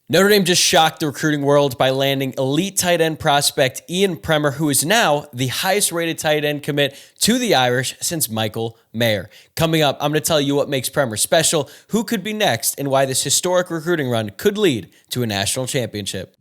Notre Dame just shocked the recruiting world by landing elite tight end prospect Ian Premer, who is now the highest rated tight end commit to the Irish since Michael Mayer. Coming up, I'm going to tell you what makes Premer special, who could be next, and why this historic recruiting run could lead to a national championship.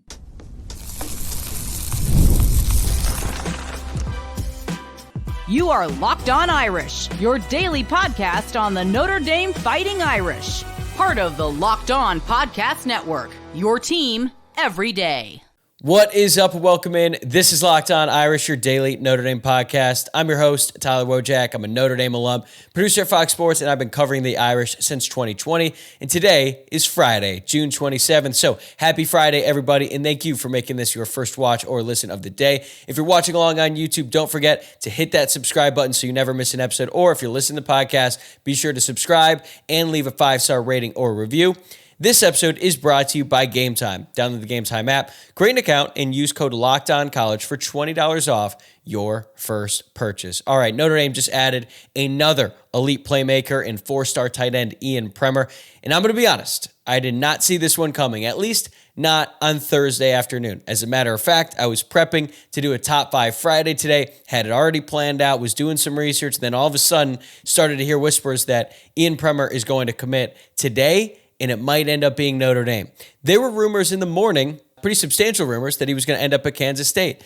You are Locked On Irish, your daily podcast on the Notre Dame Fighting Irish. Part of the Locked On Podcast Network, your team every day. What is up? Welcome in. This is Locked On Irish, your daily Notre Dame podcast. I'm your host, Tyler Wojciak. I'm a Notre Dame alum, producer at Fox Sports, and I've been covering the Irish since 2020. And today is Friday, June 27th. So happy Friday, everybody, and thank you for making this your first watch or listen of the day. If you're watching along on YouTube, don't forget to hit that subscribe button so you never miss an episode. Or if you're listening to the podcast, be sure to subscribe and leave a 5-star rating or review. This episode is brought to you by Game Time. Download the Game Time app, create an account, and use code LOCKEDONCollege for $20 off your first purchase. All right, Notre Dame just added another elite playmaker and 4-star tight end Ian Premer. And I'm going to be honest, I did not see this one coming, at least not on Thursday afternoon. As a matter of fact, I was prepping to do a Top 5 Friday today, had it already planned out, was doing some research, then all of a sudden started to hear whispers that Ian Premer is going to commit today, and it might end up being Notre Dame. There were rumors in the morning, pretty substantial rumors, that he was going to end up at Kansas State.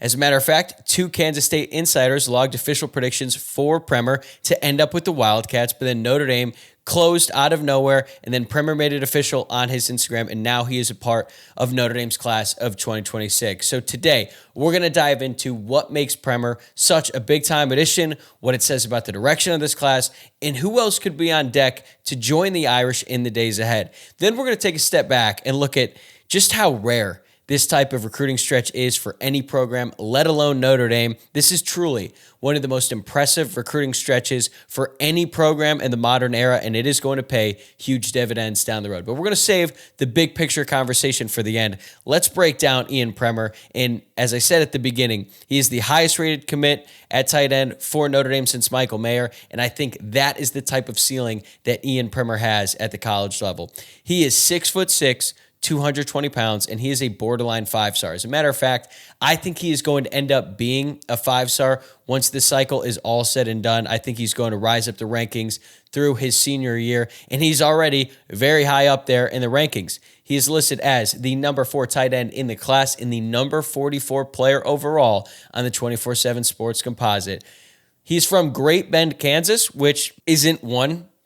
As a matter of fact, 2 Kansas State insiders logged official predictions for Premer to end up with the Wildcats, but then Notre Dame closed out of nowhere, and then Premer made it official on his Instagram, and now he is a part of Notre Dame's class of 2026. So today, we're going to dive into what makes Premer such a big-time addition, what it says about the direction of this class, and who else could be on deck to join the Irish in the days ahead. Then we're going to take a step back and look at just how rare this type of recruiting stretch is for any program, let alone Notre Dame. This is truly one of the most impressive recruiting stretches for any program in the modern era, and it is going to pay huge dividends down the road. But we're going to save the big picture conversation for the end. Let's break down Ian Premer. And as I said at the beginning, he is the highest rated commit at tight end for Notre Dame since Michael Mayer, and I think that is the type of ceiling that Ian Premer has at the college level. He is 6'6", 220 pounds, and he is a borderline 5-star. As a matter of fact, I think he is going to end up being a 5-star once this cycle is all said and done. I think he's going to rise up the rankings through his senior year, and he's already very high up there in the rankings. He is listed as the number 4 tight end in the class and the number 44 player overall on the 24/7 Sports Composite. He's from Great Bend, Kansas, which isn't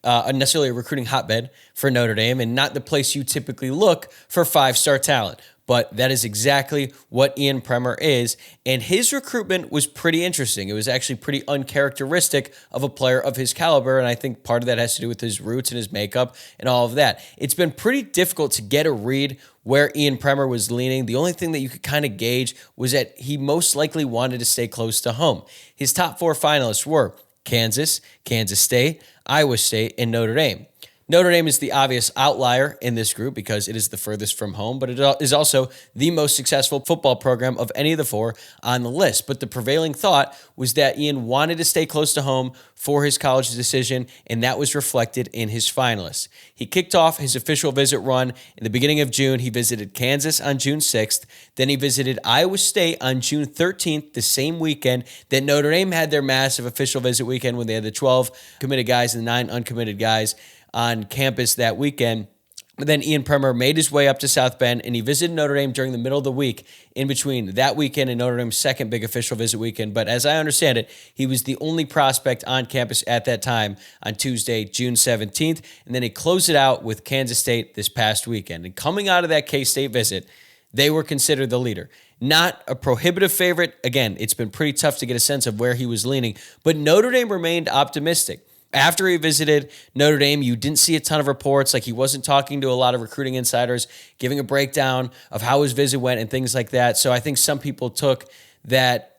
necessarily a recruiting hotbed for Notre Dame and not the place you typically look for 5-star talent. But that is exactly what Ian Premer is, and his recruitment was pretty interesting. It was actually pretty uncharacteristic of a player of his caliber, and I think part of that has to do with his roots and his makeup and all of that. It's been pretty difficult to get a read where Ian Premer was leaning. The only thing that you could kind of gauge was that he most likely wanted to stay close to home. His top 4 finalists were Kansas, Kansas State, Iowa State, and Notre Dame. Notre Dame is the obvious outlier in this group because it is the furthest from home, but it is also the most successful football program of any of the 4 on the list. But the prevailing thought was that Ian wanted to stay close to home for his college decision, and that was reflected in his finalists. He kicked off his official visit run in the beginning of June. He visited Kansas on June 6th. Then he visited Iowa State on June 13th, the same weekend that Notre Dame had their massive official visit weekend when they had the 12 committed guys and the 9 uncommitted guys on campus that weekend. But then Ian Premer made his way up to South Bend, and he visited Notre Dame during the middle of the week in between that weekend and Notre Dame's second big official visit weekend. But as I understand it, he was the only prospect on campus at that time on Tuesday, June 17th. And then he closed it out with Kansas State this past weekend. And coming out of that K-State visit, they were considered the leader. Not a prohibitive favorite. Again, it's been pretty tough to get a sense of where he was leaning, but Notre Dame remained optimistic. After he visited Notre Dame, you didn't see a ton of reports. Like, he wasn't talking to a lot of recruiting insiders, giving a breakdown of how his visit went and things like that. So I think some people took that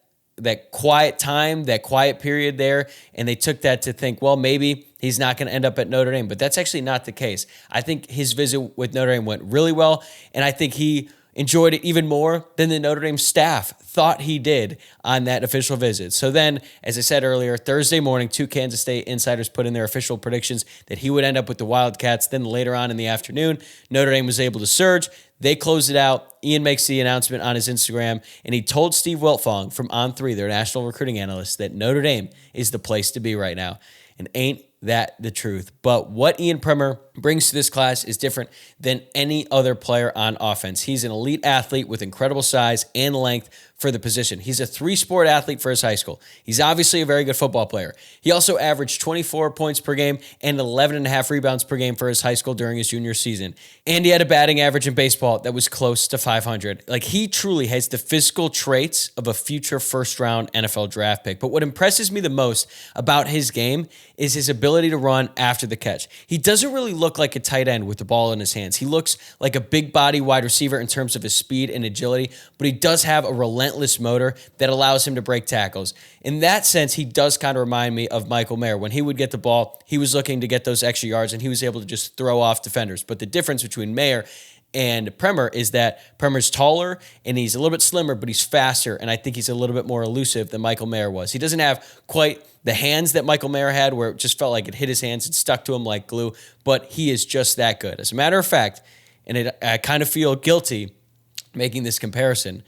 quiet time, that quiet period there, and they took that to think, well, maybe he's not going to end up at Notre Dame. But that's actually not the case. I think his visit with Notre Dame went really well, and I think he enjoyed it even more than the Notre Dame staff thought he did on that official visit. So then, as I said earlier, Thursday morning, 2 Kansas State insiders put in their official predictions that he would end up with the Wildcats. Then later on in the afternoon, Notre Dame was able to surge. They closed it out. Ian makes the announcement on his Instagram, and he told Steve Wiltfong from On3, their national recruiting analyst, that Notre Dame is the place to be right now. And ain't that the truth? But what Ian Premer brings to this class is different than any other player on offense. He's an elite athlete with incredible size and length for the position. He's a 3-sport athlete for his high school. He's obviously a very good football player. He also averaged 24 points per game and 11.5 rebounds per game for his high school during his junior season. And he had a batting average in baseball that was close to 500. Like, he truly has the physical traits of a future first-round NFL draft pick. But what impresses me the most about his game is his ability to run after the catch. He doesn't really look like a tight end with the ball in his hands. He looks like a big body wide receiver in terms of his speed and agility, but he does have a relentless motor that allows him to break tackles. In that sense, he does kind of remind me of Michael Mayer. When he would get the ball, he was looking to get those extra yards, and he was able to just throw off defenders. But the difference between Mayer and Premer is that Premer's taller and he's a little bit slimmer, but he's faster, and I think he's a little bit more elusive than Michael Mayer was. He doesn't have quite the hands that Michael Mayer had, where it just felt like it hit his hands and stuck to him like glue, but he is just that good. As a matter of fact, and I kind of feel guilty making this comparison,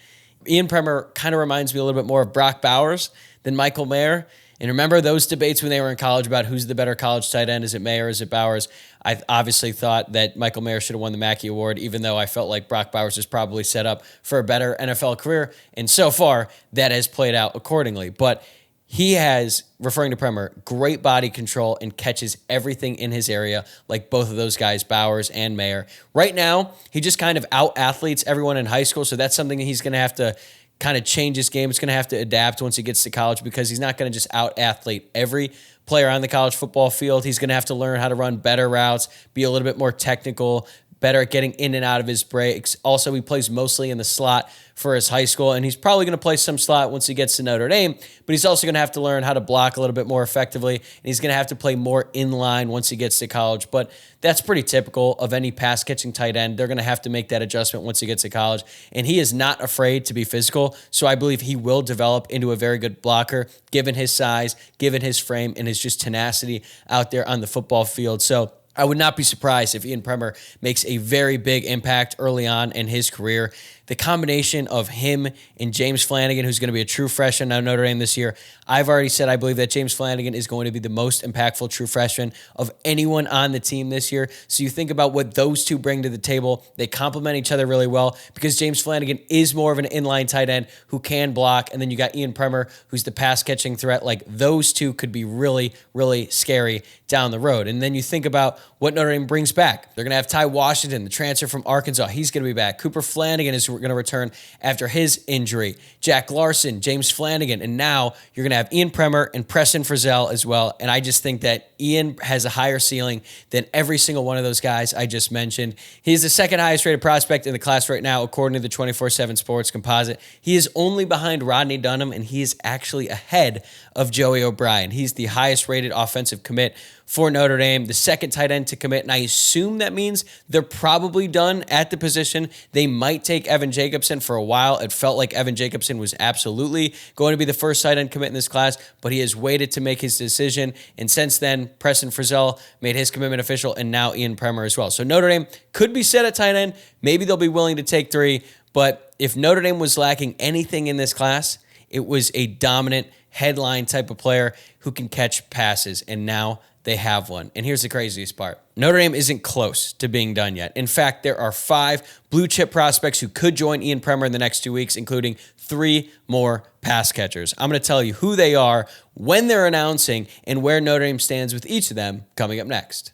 Ian Premer kind of reminds me a little bit more of Brock Bowers than Michael Mayer. And remember those debates when they were in college about who's the better college tight end? Is it Mayer? Is it Bowers? I obviously thought that Michael Mayer should have won the Mackey Award, even though I felt like Brock Bowers is probably set up for a better NFL career. And so far, that has played out accordingly. But he has, referring to Premer, great body control and catches everything in his area, like both of those guys, Bowers and Mayer. Right now, he just kind of out-athletes everyone in high school, so that's something that he's going to have to kind of change his game. It's going to have to adapt once he gets to college, because he's not going to just out-athlete every player on the college football field. He's going to have to learn how to run better routes, be a little bit more technical, better at getting in and out of his breaks. Also, he plays mostly in the slot for his high school, and he's probably going to play some slot once he gets to Notre Dame, but he's also going to have to learn how to block a little bit more effectively, and he's going to have to play more in line once he gets to college. But that's pretty typical of any pass-catching tight end. They're going to have to make that adjustment once he gets to college, and he is not afraid to be physical, so I believe he will develop into a very good blocker, given his size, given his frame, and his just tenacity out there on the football field. So I would not be surprised if Ian Premer makes a very big impact early on in his career. The combination of him and James Flanagan, who's going to be a true freshman at Notre Dame this year, I've already said I believe that James Flanagan is going to be the most impactful true freshman of anyone on the team this year. So you think about what those two bring to the table. They complement each other really well, because James Flanagan is more of an inline tight end who can block, and then you got Ian Premer, who's the pass-catching threat. Like, those two could be really, really scary down the road. And then you think about what Notre Dame brings back. They're going to have Ty Washington, the transfer from Arkansas. He's going to be back. Cooper Flanagan is going to return after his injury. Jack Larson, James Flanagan, and now you're going to have Ian Premer and Preston Frizzell as well. And I just think that Ian has a higher ceiling than every single one of those guys I just mentioned. He's the second highest rated prospect in the class right now, according to the 24/7 Sports Composite. He is only behind Rodney Dunham, and he is actually ahead of Joey O'Brien. He's the highest rated offensive commit for Notre Dame, the second tight end to commit, and I assume that means they're probably done at the position. They might take Evan Jacobson. For a while, it felt like Evan Jacobson was absolutely going to be the first tight end commit in this class, but he has waited to make his decision, and since then, Preston Frizzell made his commitment official, and now Ian Premer as well. So Notre Dame could be set at tight end. Maybe they'll be willing to take 3, but if Notre Dame was lacking anything in this class, it was a dominant headline type of player who can catch passes, and now they have one. And here's the craziest part. Notre Dame isn't close to being done yet. In fact, there are 5 blue chip prospects who could join Ian Premer in the next 2 weeks, including 3 more pass catchers. I'm going to tell you who they are, when they're announcing, and where Notre Dame stands with each of them coming up next.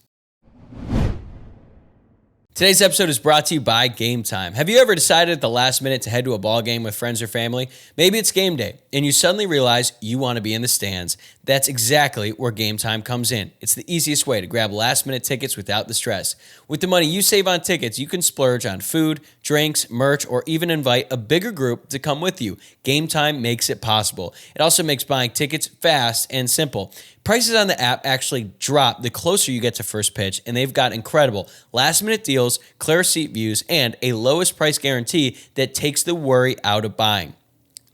Today's episode is brought to you by Game Time. Have you ever decided at the last minute to head to a ball game with friends or family? Maybe it's game day, and you suddenly realize you want to be in the stands. That's exactly where Game Time comes in. It's the easiest way to grab last-minute tickets without the stress. With the money you save on tickets, you can splurge on food, drinks, merch, or even invite a bigger group to come with you. Game Time makes it possible. It also makes buying tickets fast and simple. Prices on the app actually drop the closer you get to first pitch, and they've got incredible last-minute deals, clear seat views, and a lowest price guarantee that takes the worry out of buying.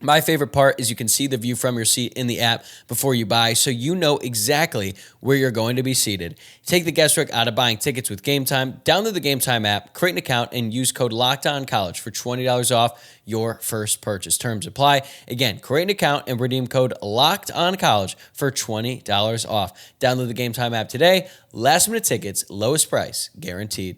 My favorite part is you can see the view from your seat in the app before you buy, so you know exactly where you're going to be seated. Take the guesswork out of buying tickets with Game Time. Download the Game Time app, create an account, and use code LOCKEDONCollege for $20 off your first purchase. Terms apply. Again, create an account and redeem code LOCKEDONCollege for $20 off. Download the Game Time app today. Last-minute tickets, lowest price, guaranteed.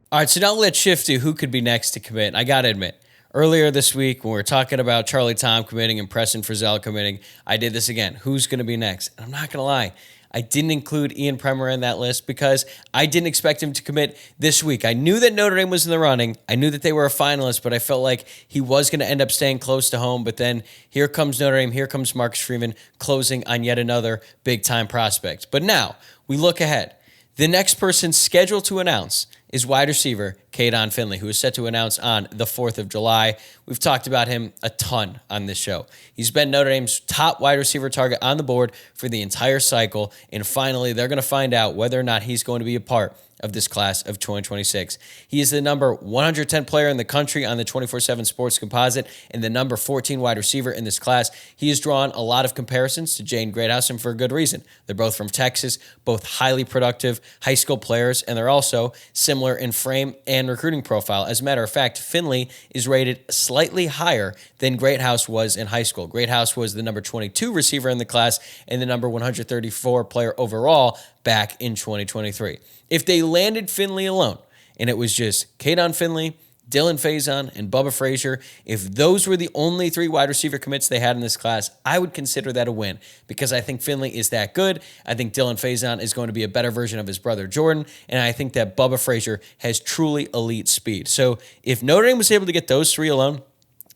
All right, so now let's shift to who could be next to commit. And I got to admit, earlier this week, when we were talking about Charlie Tom committing and Preston Frizzell committing, I did this again. Who's going to be next? And I'm not going to lie. I didn't include Ian Premer in that list because I didn't expect him to commit this week. I knew that Notre Dame was in the running. I knew that they were a finalist, but I felt like he was going to end up staying close to home. But then here comes Notre Dame. Here comes Marcus Freeman closing on yet another big-time prospect. But now we look ahead. The next person scheduled to announce is wide receiver Caden Finley, who is set to announce on the 4th of July. We've talked about him a ton on this show. He's been Notre Dame's top wide receiver target on the board for the entire cycle, and finally they're going to find out whether or not he's going to be a part of this class of 2026. He is the number 110 player in the country on the 24/7 Sports Composite and the number 14 wide receiver in this class. He has drawn a lot of comparisons to Jaden Greathouse, and for a good reason. They're both from Texas, both highly productive high school players, and they're also similar in frame and recruiting profile. As a matter of fact, Finley is rated slightly higher than Greathouse was in high school. Greathouse was the number 22 receiver in the class and the number 134 player overall back in 2023. If they landed Finley alone, and it was just Caden Finley, Dylan Faison, and Bubba Frazier, if those were the only 3 wide receiver commits they had in this class, I would consider that a win because I think Finley is that good. I think Dylan Faison is going to be a better version of his brother Jordan, and I think that Bubba Frazier has truly elite speed. So if Notre Dame was able to get those 3 alone,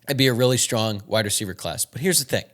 it'd be a really strong wide receiver class. But here's the thing.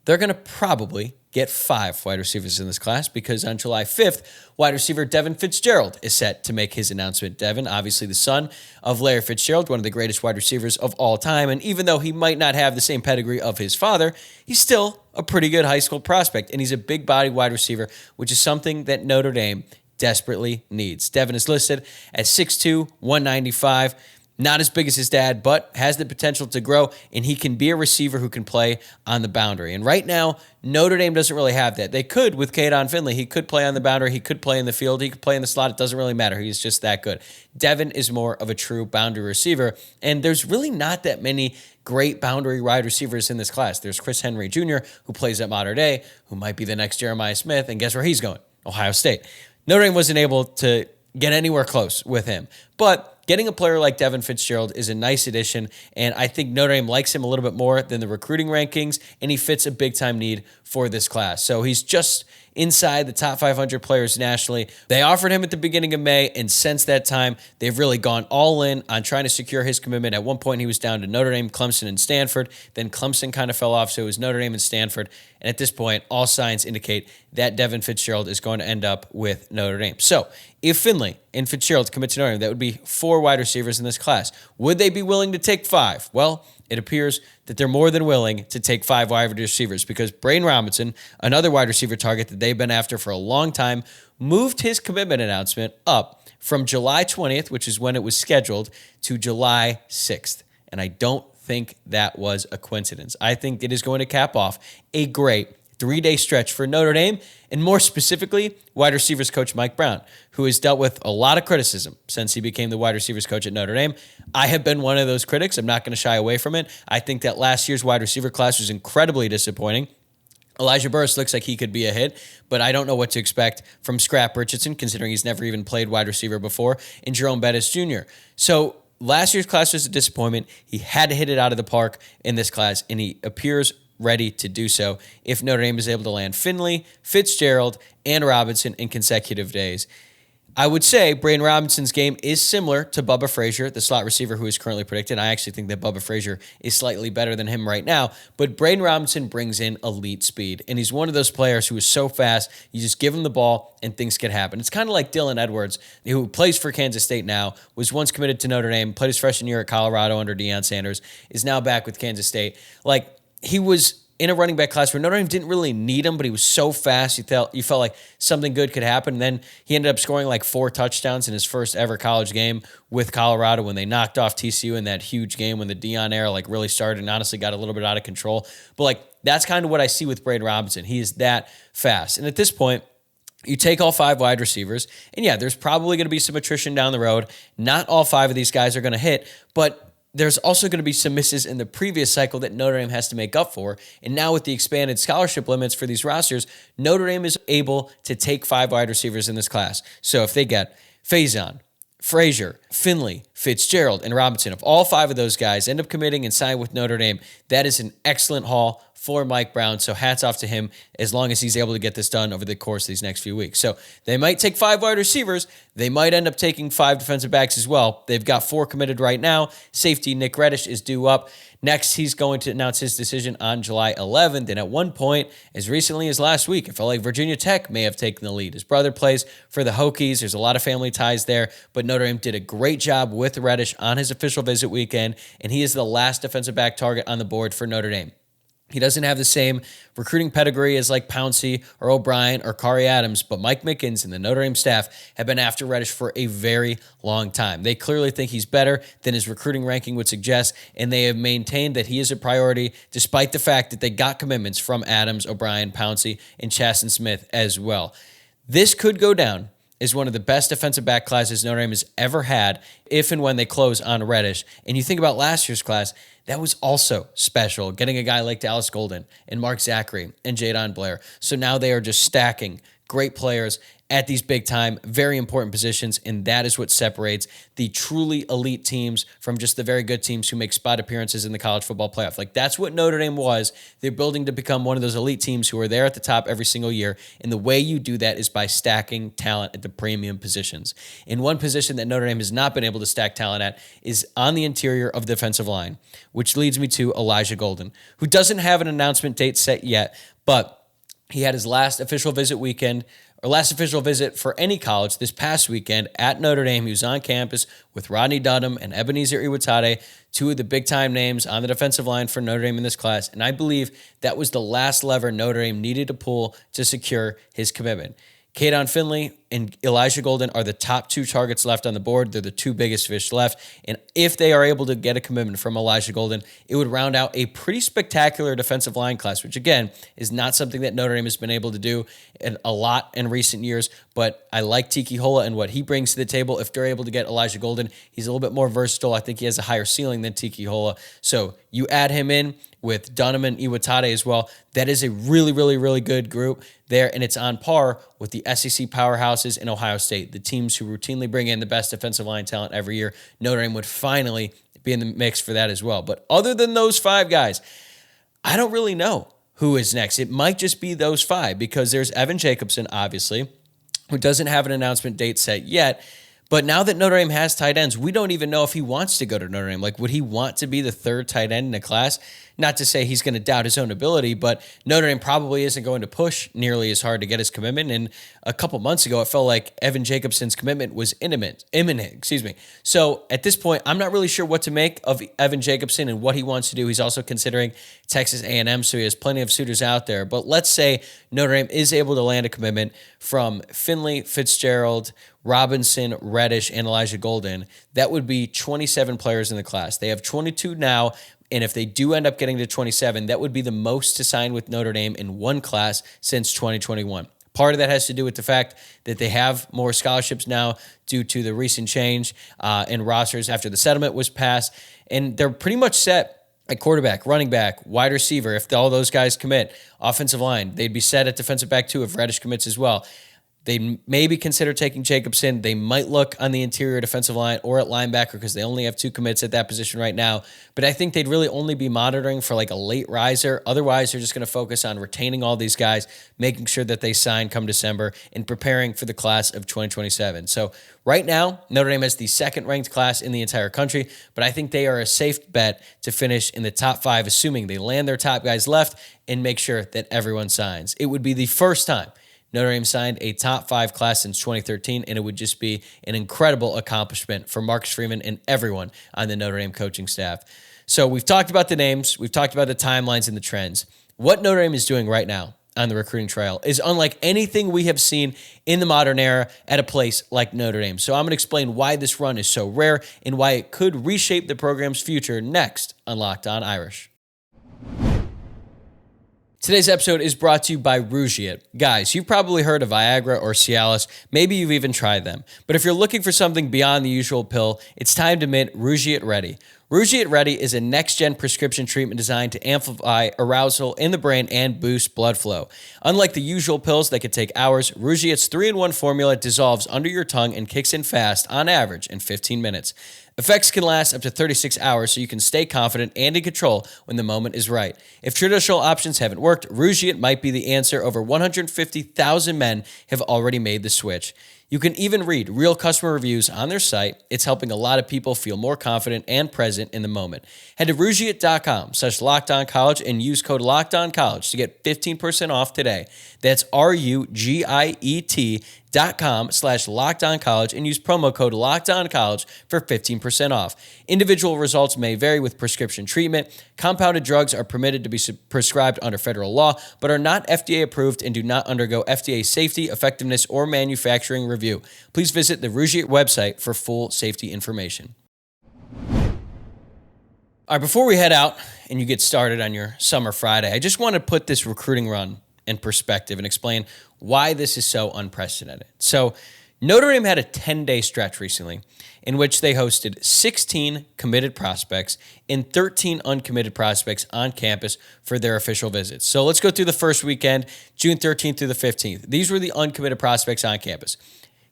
They're going to probably get 5 wide receivers in this class because on July 5th, wide receiver Devin Fitzgerald is set to make his announcement. Devin, obviously the son of Larry Fitzgerald, one of the greatest wide receivers of all time. And even though he might not have the same pedigree of his father, he's still a pretty good high school prospect. And he's a big body wide receiver, which is something that Notre Dame desperately needs. Devin is listed at 6'2", 195. Not as big as his dad, but has the potential to grow, and he can be a receiver who can play on the boundary. And right now, Notre Dame doesn't really have that. They could with Caden Finley. He could play on the boundary. He could play in the field. He could play in the slot. It doesn't really matter. He's just that good. Devin is more of a true boundary receiver, and there's really not that many great boundary wide receivers in this class. There's Chris Henry Jr., who plays at Mater Dei, who might be the next Jeremiah Smith, and guess where he's going? Ohio State. Notre Dame wasn't able to get anywhere close with him, but getting a player like Devin Fitzgerald is a nice addition, and I think Notre Dame likes him a little bit more than the recruiting rankings, and he fits a big-time need for this class. So he's just inside the top 500 players nationally. They offered him at the beginning of May, and since that time, they've really gone all in on trying to secure his commitment. At one point, he was down to Notre Dame, Clemson, and Stanford. Then Clemson kind of fell off, so it was Notre Dame and Stanford. And at this point, all signs indicate that Devin Fitzgerald is going to end up with Notre Dame. So if Finley and Fitzgerald commit to Notre Dame, that would be 4 wide receivers in this class. Would they be willing to take 5? Well, it appears that they're more than willing to take 5 wide receivers because Braden Robinson, another wide receiver target that they've been after for a long time, moved his commitment announcement up from July 20th, which is when it was scheduled, to July 6th. And I don't think that was a coincidence. I think it is going to cap off a great 3-day stretch for Notre Dame, and more specifically, wide receivers coach Mike Brown, who has dealt with a lot of criticism since he became the wide receivers coach at Notre Dame. I have been one of those critics. I'm not going to shy away from it. I think that last year's wide receiver class was incredibly disappointing. Elijah Burris looks like he could be a hit, but I don't know what to expect from Scrap Richardson, considering he's never even played wide receiver before, and Jerome Bettis Jr. So last year's class was a disappointment. He had to hit it out of the park in this class, and he appears ready to do so if Notre Dame is able to land Finley, Fitzgerald, and Robinson in consecutive days. I would say Braden Robinson's game is similar to Bubba Frazier, the slot receiver who is currently predicted. I actually think that Bubba Frazier is slightly better than him right now, but Braden Robinson brings in elite speed, and he's one of those players who is so fast, you just give him the ball and things can happen. It's kind of like Dylan Edwards, who plays for Kansas State now, was once committed to Notre Dame, played his freshman year at Colorado under Deion Sanders, is now back with Kansas State. Like, he was in a running back class where Notre Dame didn't really need him, but he was so fast, you felt like something good could happen. And then he ended up scoring like 4 touchdowns in his first ever college game with Colorado when they knocked off TCU in that huge game when the Deion era like really started and honestly got a little bit out of control. But like, that's kind of what I see with Braden Robinson. He is that fast. And at this point, you take all 5 wide receivers, and yeah, there's probably going to be some attrition down the road. Not all 5 of these guys are going to hit, but there's also going to be some misses in the previous cycle that Notre Dame has to make up for. And now with the expanded scholarship limits for these rosters, Notre Dame is able to take 5 wide receivers in this class. So if they get Faison, Frazier, Finley, Fitzgerald, and Robinson, if all 5 of those guys end up committing and sign with Notre Dame, that is an excellent haul for Mike Brown. So hats off to him as long as he's able to get this done over the course of these next few weeks. So they might take 5 wide receivers. They might end up taking 5 defensive backs as well. They've got 4 committed right now. Safety Nick Reddish is due up. Next, he's going to announce his decision on July 11th. And at one point, as recently as last week, it felt like Virginia Tech may have taken the lead. His brother plays for the Hokies. There's a lot of family ties there. But Notre Dame did a great job with Reddish on his official visit weekend. And he is the last defensive back target on the board for Notre Dame. He doesn't have the same recruiting pedigree as like Pouncey or O'Brien or Kari Adams, but Mike Mickens and the Notre Dame staff have been after Reddish for a very long time. They clearly think he's better than his recruiting ranking would suggest, and they have maintained that he is a priority despite the fact that they got commitments from Adams, O'Brien, Pouncey, and Chasten Smith as well. This could go down is one of the best defensive back classes Notre Dame has ever had if and when they close on Reddish. And you think about last year's class, that was also special, getting a guy like Dallas Golden and Mark Zachary and Jadon Blair. So now they are just stacking great players at these big-time, very important positions, and that is what separates the truly elite teams from just the very good teams who make spot appearances in the college football playoff. Like, that's what Notre Dame was. They're building to become one of those elite teams who are there at the top every single year, and the way you do that is by stacking talent at the premium positions. And one position that Notre Dame has not been able to stack talent at is on the interior of the defensive line, which leads me to Elijah Golden, who doesn't have an announcement date set yet, but he had his last official visit for any college this past weekend at Notre Dame. He was on campus with Rodney Dunham and Ebenezer Iwatade, 2 of the big-time names on the defensive line for Notre Dame in this class, and I believe that was the last lever Notre Dame needed to pull to secure his commitment. Kaden Finley and Elijah Golden are the top 2 targets left on the board. They're the 2 biggest fish left. And if they are able to get a commitment from Elijah Golden, it would round out a pretty spectacular defensive line class, which again is not something that Notre Dame has been able to do a lot in recent years. But I like Tiki Hola and what he brings to the table. If they're able to get Elijah Golden, he's a little bit more versatile. I think he has a higher ceiling than Tiki Hola. So you add him in with Dunham and Iwatade as well. That is a really, really, really good group there, and it's on par with the SEC powerhouses in Ohio State, the teams who routinely bring in the best defensive line talent every year. Notre Dame would finally be in the mix for that as well. But other than those 5 guys, I don't really know who is next. It might just be those 5 because there's Evan Jacobson, obviously, who doesn't have an announcement date set yet. But now that Notre Dame has tight ends, we don't even know if he wants to go to Notre Dame. Like, would he want to be the 3rd tight end in the class? Not to say he's going to doubt his own ability, but Notre Dame probably isn't going to push nearly as hard to get his commitment. And a couple months ago, it felt like Evan Jacobson's commitment was imminent. So at this point, I'm not really sure what to make of Evan Jacobson and what he wants to do. He's also considering Texas A&M, so he has plenty of suitors out there. But let's say Notre Dame is able to land a commitment from Finley, Fitzgerald, Robinson, Reddish, and Elijah Golden. That would be 27 players in the class. They have 22 now, and if they do end up getting to 27, that would be the most to sign with Notre Dame in one class since 2021. Part of that has to do with the fact that they have more scholarships now due to the recent change in rosters after the settlement was passed, and they're pretty much set at quarterback, running back, wide receiver. If all those guys commit, offensive line, they'd be set at defensive back too if Reddish commits as well. They maybe consider taking Jacobson. They might look on the interior defensive line or at linebacker because they only have 2 commits at that position right now. But I think they'd really only be monitoring for like a late riser. Otherwise, they're just going to focus on retaining all these guys, making sure that they sign come December, and preparing for the class of 2027. So right now, Notre Dame has the 2nd ranked class in the entire country, but I think they are a safe bet to finish in the top 5, assuming they land their top guys left and make sure that everyone signs. It would be the first time Notre Dame signed a top 5 class since 2013, and it would just be an incredible accomplishment for Marcus Freeman and everyone on the Notre Dame coaching staff. So we've talked about the names, we've talked about the timelines and the trends. What Notre Dame is doing right now on the recruiting trail is unlike anything we have seen in the modern era at a place like Notre Dame. So I'm going to explain why this run is so rare and why it could reshape the program's future next on Locked On Irish. Today's episode is brought to you by Rugiet. Guys, you've probably heard of Viagra or Cialis. Maybe you've even tried them. But if you're looking for something beyond the usual pill, it's time to mint Rugiet Ready. Rugiet Ready is a next-gen prescription treatment designed to amplify arousal in the brain and boost blood flow. Unlike the usual pills that could take hours, Rugiet's 3-in-1 formula dissolves under your tongue and kicks in fast, on average, in 15 minutes. Effects can last up to 36 hours, so you can stay confident and in control when the moment is right. If traditional options haven't worked, Rugiet might be the answer. Over 150,000 men have already made the switch. You can even read real customer reviews on their site. It's helping a lot of people feel more confident and present in the moment. Head to Rugiet.com/LockedOnCollege and use code LockedOnCollege to get 15% off today. That's RUGIET.com/LockedOnCollege and use promo code LockedOnCollege for 15% off. Individual results may vary with prescription treatment. Compounded drugs are permitted to be prescribed under federal law, but are not FDA approved and do not undergo FDA safety, effectiveness, or manufacturing review. Please visit the Rugiet website for full safety information. All right, before we head out and you get started on your summer Friday, I just want to put this recruiting run in perspective and explain why this is so unprecedented. So Notre Dame had a 10-day stretch recently in which they hosted 16 committed prospects and 13 uncommitted prospects on campus for their official visits. So let's go through the first weekend, June 13th through the 15th. These were the uncommitted prospects on campus: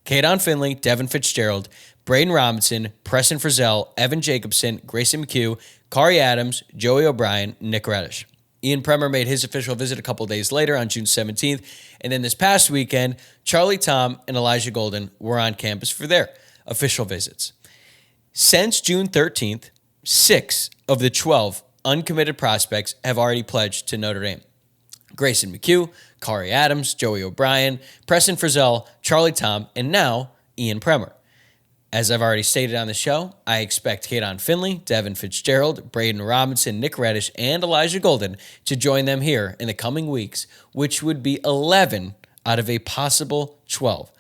Caden Finley, Devin Fitzgerald, Braden Robinson, Preston Frizzell, Evan Jacobson, Grayson McHugh, Kari Adams, Joey O'Brien, Nick Reddish. Ian Premer made his official visit a couple days later on June 17th. And then this past weekend, Charlie Tom and Elijah Golden were on campus for their official visits. Since June 13th, 6 of the 12 uncommitted prospects have already pledged to Notre Dame: Grayson McHugh, Kari Adams, Joey O'Brien, Preston Frizzell, Charlie Tom, and now Ian Premer. As I've already stated on the show, I expect Caden Finley, Devin Fitzgerald, Braden Robinson, Nick Reddish, and Elijah Golden to join them here in the coming weeks, which would be 11 out of a possible 12.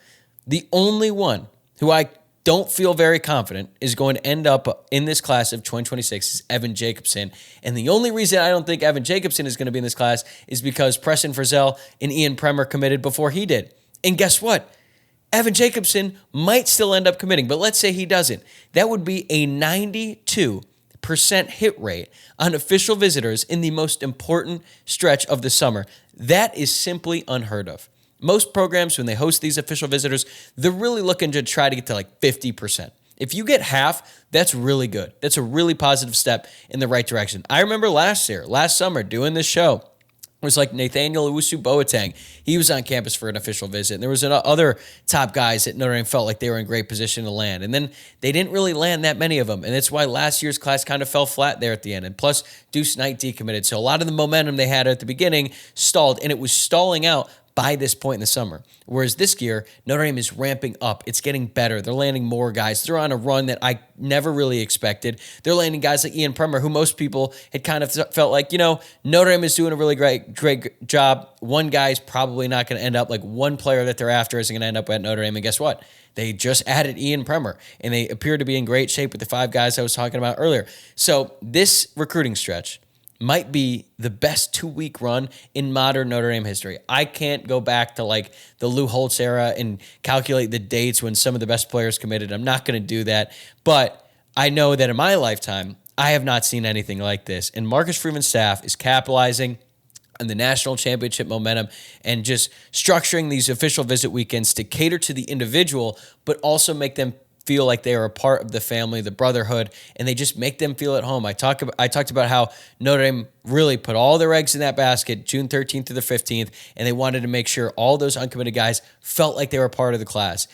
The only one who I don't feel very confident is going to end up in this class of 2026 is Evan Jacobson. And the only reason I don't think Evan Jacobson is going to be in this class is because Preston Frizzell and Ian Premer committed before he did. And guess what? Evan Jacobson might still end up committing, but let's say he doesn't. That would be a 92% hit rate on official visitors in the most important stretch of the summer. That is simply unheard of. Most programs, when they host these official visitors, they're really looking to try to get to like 50%. If you get half, that's really good. That's a really positive step in the right direction. I remember last summer, doing this show. It was like Nathaniel Owusu-Boateng. He was on campus for an official visit. And there was other top guys that Notre Dame felt like they were in great position to land. And then they didn't really land that many of them. And that's why last year's class kind of fell flat there at the end. And plus, Deuce Knight decommitted. So a lot of the momentum they had at the beginning stalled. And it was stalling out by this point in the summer. Whereas this year, Notre Dame is ramping up. It's getting better. They're landing more guys. They're on a run that I never really expected. They're landing guys like Ian Premer, who most people had kind of felt like, Notre Dame is doing a really great job. One guy's probably not going to end up, like one player that they're after isn't going to end up at Notre Dame. And guess what? They just added Ian Premer, and they appear to be in great shape with the 5 guys I was talking about earlier. So this recruiting stretch might be the best 2-week run in modern Notre Dame history. I can't go back to like the Lou Holtz era and calculate the dates when some of the best players committed. I'm not going to do that. But I know that in my lifetime, I have not seen anything like this. And Marcus Freeman's staff is capitalizing and the national championship momentum, and just structuring these official visit weekends to cater to the individual, but also make them feel like they are a part of the family, the brotherhood, and they just make them feel at home. I talked about how Notre Dame really put all their eggs in that basket June 13th to the 15th, and they wanted to make sure all those uncommitted guys felt like they were a part of the class.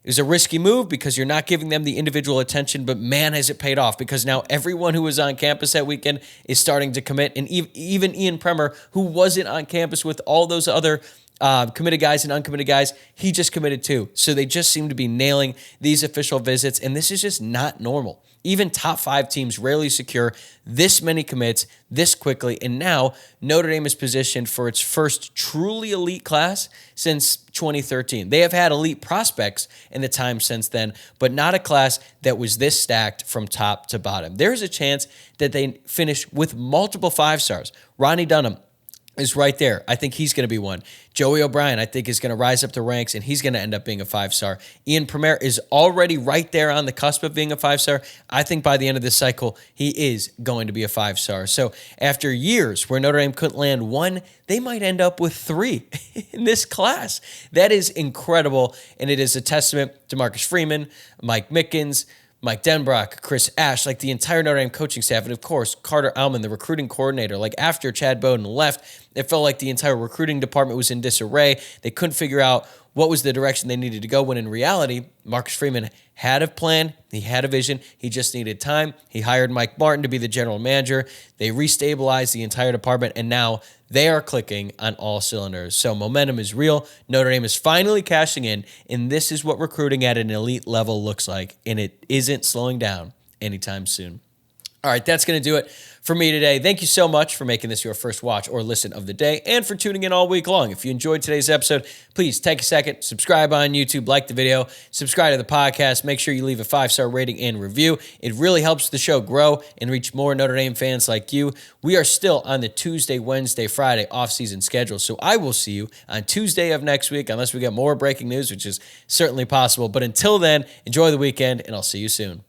It was a risky move because you're not giving them the individual attention, but man, has it paid off, because now everyone who was on campus that weekend is starting to commit, and even Ian Premer, who wasn't on campus with all those other committed guys and uncommitted guys, he just committed too. So they just seem to be nailing these official visits, and this is just not normal. Even top 5 teams rarely secure this many commits this quickly, and now Notre Dame is positioned for its first truly elite class since 2013. They have had elite prospects in the time since then, but not a class that was this stacked from top to bottom. There's a chance that they finish with multiple 5-stars. Ronnie Dunham is right there. I think he's going to be one. Joey O'Brien, I think, is going to rise up the ranks, and he's going to end up being a 5-star. Ian Premer is already right there on the cusp of being a 5-star. I think by the end of this cycle, he is going to be a 5-star. So after years where Notre Dame couldn't land 1, they might end up with 3 in this class. That is incredible, and it is a testament to Marcus Freeman, Mike Mickens, Mike Denbrock, Chris Ash, like the entire Notre Dame coaching staff, and of course, Carter Alman, the recruiting coordinator. Like after Chad Bowden left, it felt like the entire recruiting department was in disarray. They couldn't figure out what was the direction they needed to go, when in reality, Marcus Freeman had a plan, he had a vision, he just needed time. He hired Mike Martin to be the general manager. They restabilized the entire department, and now they are clicking on all cylinders. So momentum is real. Notre Dame is finally cashing in, and this is what recruiting at an elite level looks like, and it isn't slowing down anytime soon. All right, that's going to do it for me today. Thank you so much for making this your first watch or listen of the day, and for tuning in all week long. If you enjoyed today's episode, please take a second, subscribe on YouTube, like the video, subscribe to the podcast. Make sure you leave a 5-star rating and review. It really helps the show grow and reach more Notre Dame fans like you. We are still on the Tuesday, Wednesday, Friday off-season schedule, so I will see you on Tuesday of next week, unless we get more breaking news, which is certainly possible. But until then, enjoy the weekend, and I'll see you soon.